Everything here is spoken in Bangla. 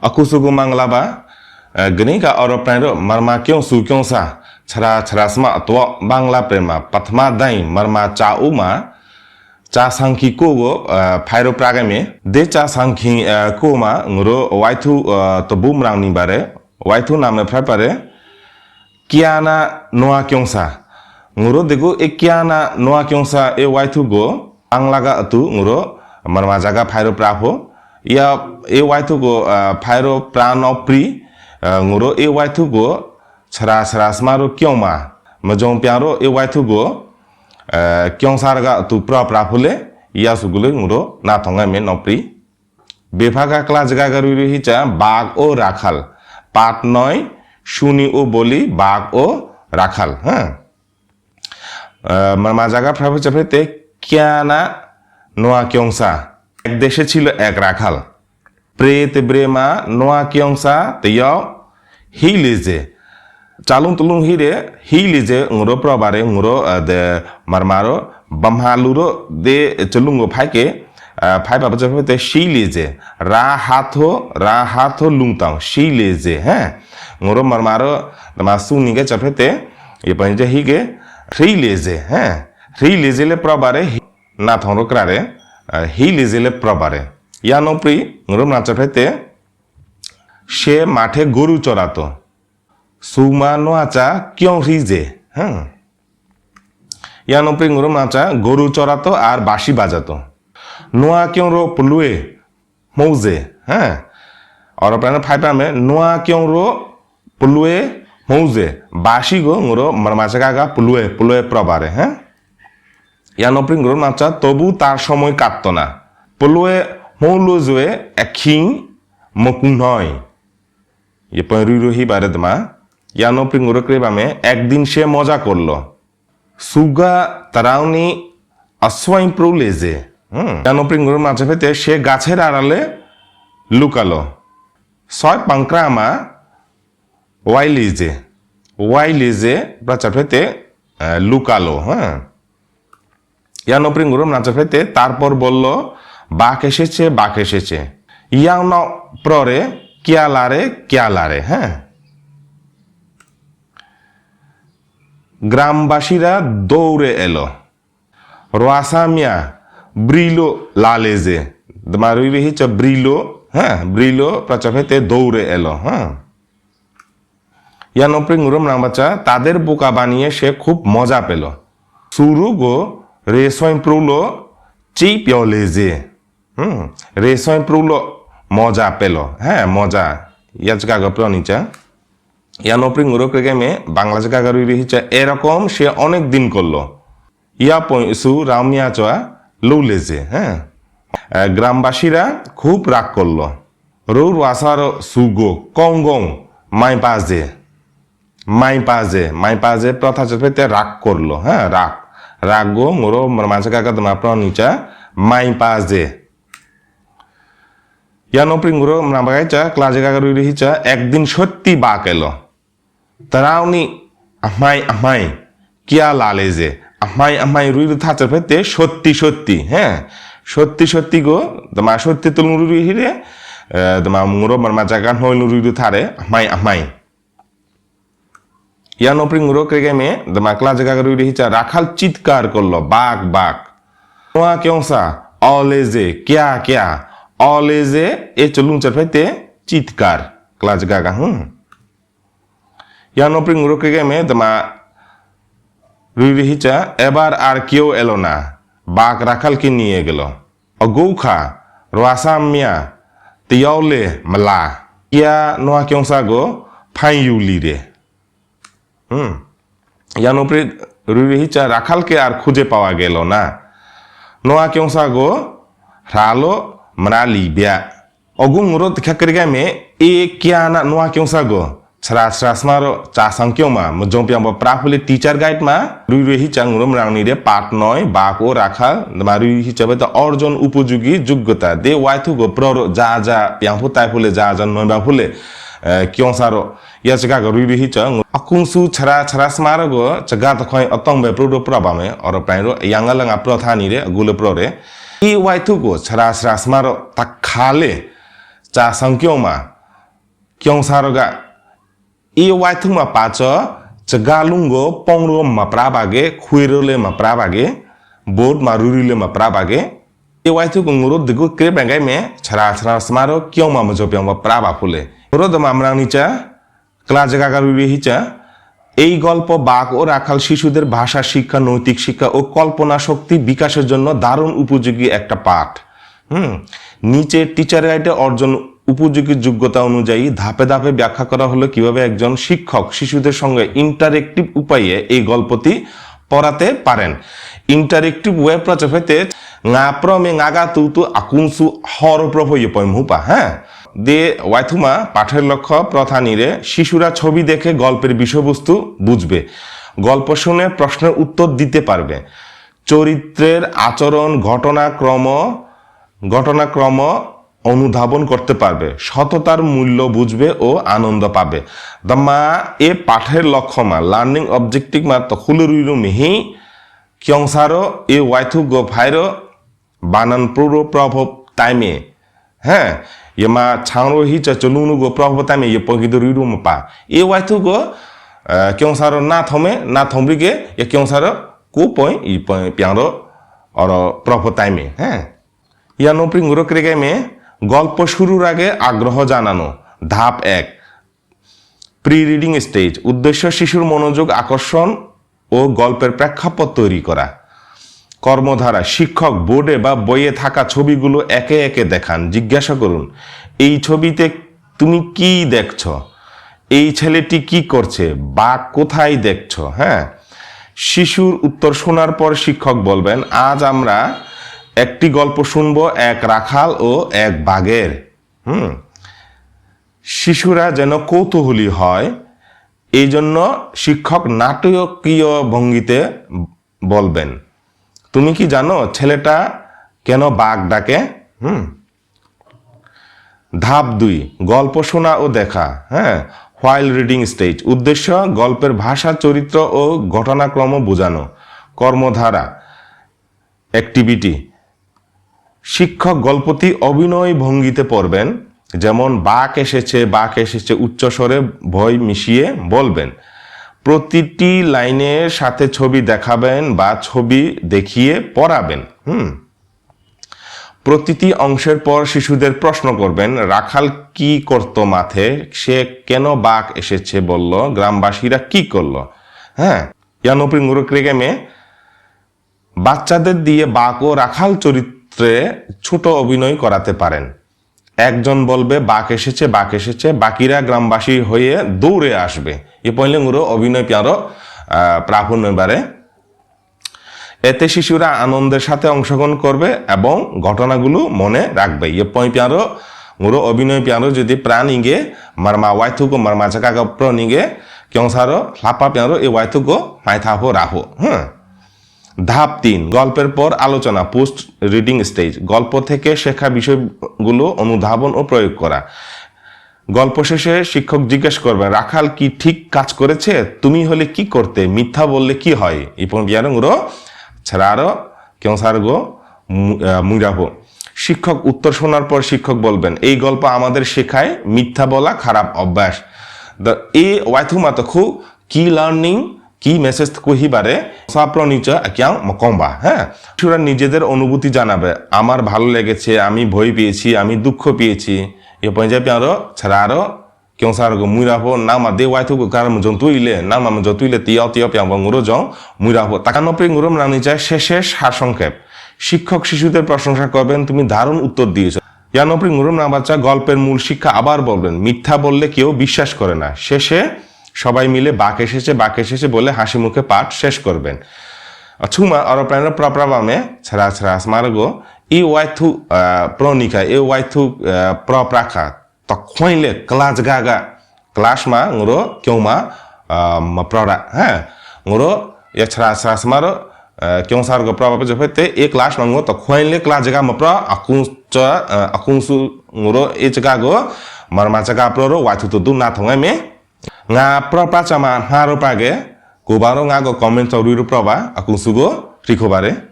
aku suku manglaba geni ka oro pranro marma kyong su kyong sa chara sma to bangla prema pathma dai marma cha uma cha sangki ko go phairo pragame de cha sangki ko ma ngro waithu to bumrang ni bare waithu name phra pare kiana noa kyong sa ngro dego e kiana noa kyong sa e waithu go bangla ga atu ngro marma jaga phairo prapho ya e waithu go phairo prano pri ngoro e waithu go chara smaro kyoma majong pyaro e waithu go kyong sarga tu pra phule ya sugule ngoro na thonga me nopri befaga class jaga garu hi cha bag o rakhal পাট নয় শুনি ও বলি বাঘ ও রাখাল হ্যাঁ মামা জায়গা প্রাভু চাপেতে কিয়ানা নোয়া কিয়ংসা এক দেশে ছিল এক রাখাল প্রেত ব্রেমা নোয়া কিয়ংসা তেয়াও হিলিজে চালুং তুলুং হিরে হিলিজে ngoro প্রবারে ngoro de marmaro bamhaluro de চলুঙ্গো ফাইকে ফাই বাবা চাপেতে শিলিজে রা হাথো লুংতাং শিলিজে হ্যাঁ ngoro marmaro মাসু নিগে চাপেতে এ পঞ্জে হিগে রিলিজে হ্যাঁ রিলিজেলে প্রবারে না থংরো ক্রারে হিলিজেলে প্রবারে ইয়ানোপ্রি ngoro নাচাফেতে সে মাঠে গরু চড়াতো সুমা নোয়াচা কিয়ং রিজে হ্যাঁ ইয়ানোপ্রি ngoro নাচা গরু চড়াতো আর বাঁশি বাজাতো নোয়া কিয়ং রো পুলুয়ে মৌজে হ্যাঁ और अपना फाइपा में নোয়া কিয়ং রো পুলুয়ে মৌজে বাঁশি গো ngoro মারমাচাগা পুলুয়ে প্রবারে হ্যাঁ ইয়ানোপ্রি ngoro নাচা তবু তার সময় কাটতো না পুলুয়ে মৌলুজুয়ে এখিং মকুং নয় ये पैरुही बारे दमा यानो प्रिंगुरो क्रेबा में एक दिन से मजा करलो सुगा तराउनी अस्वाइन प्रोलेजे यानो प्रिंगुरो माचे फेते से गाछेर आड़ाले लुकालो सय पांक्रामा वाइलिजे प्राचा फेते लुकालो हाँ यानो प्रिंगुरो माचे फेते तारपर बोललो बाघ एसेছে यानो प्ररे क्या लारे হ্যাঁ গ্রামবাসীরা দৌড়ে এলো রোয়াসামিয়া ব্রিলো লালেজে মারুই রহিছে ব্রিলো হ্যাঁ ব্রিলো প্রাচাফেতে দৌড়ে এলো হ্যাঁ ইয়ানোপ্রি ngrom নামবাচা তাদের বোকা বানিয়ে সে খুব মজা পেল সুরুগো রেসোই প্রুলো চিপিওলেজে রেসোই প্রুলো মজা পেলো হ্যাঁ মজা ইয়া জায়গা প্রনিচা ইয়ানোপ্রি ngoro ক্রেগেমে বাংলা জায়গা গারুই রহিছে এরকম সে অনেক দিন করলো ইয়া পয়সু রামিয়া চা লৌলেজে হ্যাঁ গ্রামবাসীরা খুব রাগ করলো রৌ রাসার সুগো কংগং মাই পাজে প্রথা চপেতে রাগ করলো হ্যাঁ রাগ গো ngoro মাঝে কাকা দমা প্রনিচা মাই পাজে ইয়ানোপ্রি ngoro নাবাগাইচা ক্লাজে গাগারুই রহিচা একদিন সত্যি বাক এলো তারাউনি আমাই কিয়া লালেজে আমাই রুই থাচার ফেতে সত্যি হ্যাঁ সত্যি গো তোমা সত্যি তুলুং রুই হিরে তোমা ngoro মারমা জাগান হইলু রুই থারে আমাই ইয়ানোপ্রি ngoro ক্রেগেমে তোমা ক্লাজে গাগারুই রহিচা রাখাল চিৎকার করলো বাক নোয়া কিয়ংসা অলেজে কিয়া অলেজে এ চলুং চারফাইতে চিৎকার ক্লাজ গাগা ইয়ানোপ্রি ngoro ক্রেগেমে দমা রুই রহিচা এবার আর কেউ এলো না বাঘ রাখালকে নিয়ে গেল অগৌখা রোয়াসামিয়া তিয়াওলে মালা ইয়া নোয়া কিয়ংসা গো ফাইউলি রে ইয়ানোপ্রি রুই রহিচা রাখালকে আর খুঁজে পাওয়া গেল না নোয়া কিয়ংসা গো রালো मनाली बिया Agung ngoro tikhakrega me e kiana noa kyongsa go chra smaro cha sangkyo ma mojong pyang ba prafule teacher guide ma rui hi chang ngoro mrang ni re part 9 ba ko rakha marui hi chabe ta orjon upojogi যোগ্যতা de waithu go pro ja pyang phu tai phule ja noi ba phule kyongsa ro ya chaga go rui hi chang akung su chra smaro go chaga ta khoi atong be pro pro ba me or pai ro yanga langa pro tha ni re agule pro re 이 와이투고 차라스마로 딱 칼레 자 성경마 kyongsaroga i waithuma pacho chagalungo pongro maprabage khuirole maprabage board marurile maprabage i waithu gunguro digu kre bangai me chara smaro kyong mamojo pyong mapraba phule rod mamranicha klajaga garuri hicha এই গল্প বাঘ ও রাখাল শিশুদের ভাষা শিক্ষা নৈতিক শিক্ষা ও কল্পনা শক্তি বিকাশের জন্য দারুণ উপযোগী একটা পাঠ নিচে টিচার গাইডে অর্জন উপযোগী যোগ্যতা অনুযায়ী ধাপে ধাপে ব্যাখ্যা করা হলো কিভাবে একজন শিক্ষক শিশুদের সঙ্গে ইন্টারেক্টিভ উপায়ে এই গল্পটি পড়াতে পারেন ইন্টারেক্টিভ ওয়েব প্রচেতে ngaprome ngaga tutu akunsu hor প্রভয় পয়মুপা হ্যাঁ দে ওয়াইথুমা পাঠের লক্ষ্য প্রথানিরে শিশুরা ছবি দেখে গল্পের বিষয়বস্তু বুঝবে গল্প শুনে প্রশ্নের উত্তর দিতে পারবে চরিত্রের আচরণ ঘটনাক্রম অনুধাবন করতে পারবে সততার মূল্য বুঝবে ও আনন্দ পাবে দমা এ পাঠের লক্ষ্যমা লার্নিং অবজেক্টিভ মা তখুলুরুইরু মিহি kyongsaरो এ ওয়াইথু গো ফাইরো বানান পুরো প্রভাব টাইমে হ্যাঁ yama changro hi cha chulunu go prabhata me yepogido riru mpa e waitu go kyongsaro na thomri ge ye kyongsaro ko point i pyangro oro prabhata me হ্যাঁ ইয়ানো প্রিঙ্গুরো ক্রেগে মে গল্প শুরুর আগে আগ্রহ জানানো ধাপ 1 প্রি রিডিং স্টেজ উদ্দেশ্য শিশুর মনোযোগ আকর্ষণ ও গল্পের প্রেক্ষাপট তৈরি করা কর্মধারা শিক্ষক বোর্ডে বা বইয়ে থাকা ছবিগুলো একে একে দেখান জিজ্ঞাসা করুন এই ছবিতে তুমি কি দেখছো এই ছেলেটি কি করছে বা কোথায় দেখছো হ্যাঁ শিশুর উত্তর শোনার পর শিক্ষক বলবেন আজ আমরা একটি গল্প শুনবো এক রাখাল ও এক বাঘের শিশুরা যেন কৌতূহলী হয় এই জন্য শিক্ষক নাটকীয় ভঙ্গিতে বলবেন তুমি কি জানো ছেলেটা কেন বাঘ ডাকে ধাপ 2 গল্প শোনা ও দেখা হ্যাঁ হোয়াইল রিডিং স্টেজ উদ্দেশ্য গল্পের ভাষা চরিত্র ও ঘটনাক্রম বোঝানো কর্মধারা অ্যাক্টিভিটি শিক্ষক গল্পটি অভিনয় ভঙ্গিতে পড়বেন যেমন বাঘ এসেছে উচ্চস্বরে ভয় মিশিয়ে বলবেন প্রতিটি লাইনের সাথে ছবি দেখাবেন বা ছবি দেখিয়ে পড়াবেন প্রতিটি অংশের পর শিশুদের প্রশ্ন করবেন রাখাল কি করতো মাঠে সে কেন বাঘ এসেছে বলল গ্রামবাসীরা কি করলো হ্যাঁ ইয়ানোপ্রিঙ্গুরো ক্রেগেমে বাচ্চাদের দিয়ে বাঘ ও রাখাল চরিত্রে ছোট অভিনয় করাতে পারেন একজন বলবে বাঘ এসেছে বাকিরা গ্রামবাসী হয়ে দৌড়ে আসবে এ পয়লেঙ্গুরো অভিনয় প্যারো প্রাপুণ্যবারে এতে শিশুরা আনন্দের সাথে অংশগ্রহণ করবে এবং ঘটনাগুলো মনে রাখবে এ পয় প্যারো গুরো অভিনয় প্যারো যদি প্রাণীগে মারমা ওয়াইথুকো মারমা চাকা প্রাণীগে kyongsaरो লাপা প্যারো এ ওয়াইথুকো মাইথাহো রাহো ধাপ 3 গল্পের পর আলোচনা পোস্ট রিডিং স্টেজ গল্প থেকে শেখা বিষয়গুলো অনুধাবন ও প্রয়োগ করা গল্প শেষে শিক্ষক জিজ্ঞেস করবেন রাখাল কি ঠিক কাজ করেছে তুমি হলে কি করতে মিথ্যা বললে কি হয় ইপন বিয়ারঙ্গুরো ছাড়ারো kyongsaरो মুইরাহো শিক্ষক উত্তর শোনার পর শিক্ষক বলবেন এই গল্প আমাদের শেখায় মিথ্যা বলা খারাপ অভ্যাস এ ওয়াইথুমা তখু কি লার্নিং কি মেসেজ কহিবারে সাপ্রনিচা ক্যাং মকম্বা হ্যাঁ শিশুরা নিজেদের অনুভূতি জানাবে আমার ভালো লেগেছে আমি ভয় পেয়েছি আমি দুঃখ পেয়েছি এ পঞ্জাবি আরো ছাড়ারো kyongsaरो মুইরাহো নামা দে ওয়াইথুকো কারম জন্তুইলে নামা জন্তুইলে তিয়াও প্যাঙ্গুরো জং মুইরাহো তাকানোপ্রে গুরুম রানিচা শেষে সারসংক্ষেপ শিক্ষক শিশুদের প্রশংসা করবেন তুমি দারুণ উত্তর দিয়েছো ইয়ানোপ্রে গুরুম না বাচ্চা গল্পের মূল শিক্ষা আবার বলবেন মিথ্যা বললে কেউ বিশ্বাস করে না শেষে সবাই মিলে বাঘ এসেছে বলে হাসি মুখে পাঠ শেষ করবেন ছুমা অরপ্রাণ প্রপ্রাবামে ছাড়া স্মারগো ই ওয়াইথু প্রনিকা এ ওয়াইথু প্রপ্রাখা তখইলে ক্লাস গাগা ক্লাস মা ngoro kyongma প্রডা হ্যাঁ ngoro এ ছাড়া স্মারো kyongsaरो প্রভাবে জফতে এ ক্লাস মাঙ্গো তখইলে ক্লাস জায়গা মপ্র আকুংসু ngoro এ জায়গাগো মারমা জায়গা প্ররো ওয়াইথু তো দুনা থঙাই মে nga propachama haro page kubaro nga go comment ruiru proba akung sugo rikobare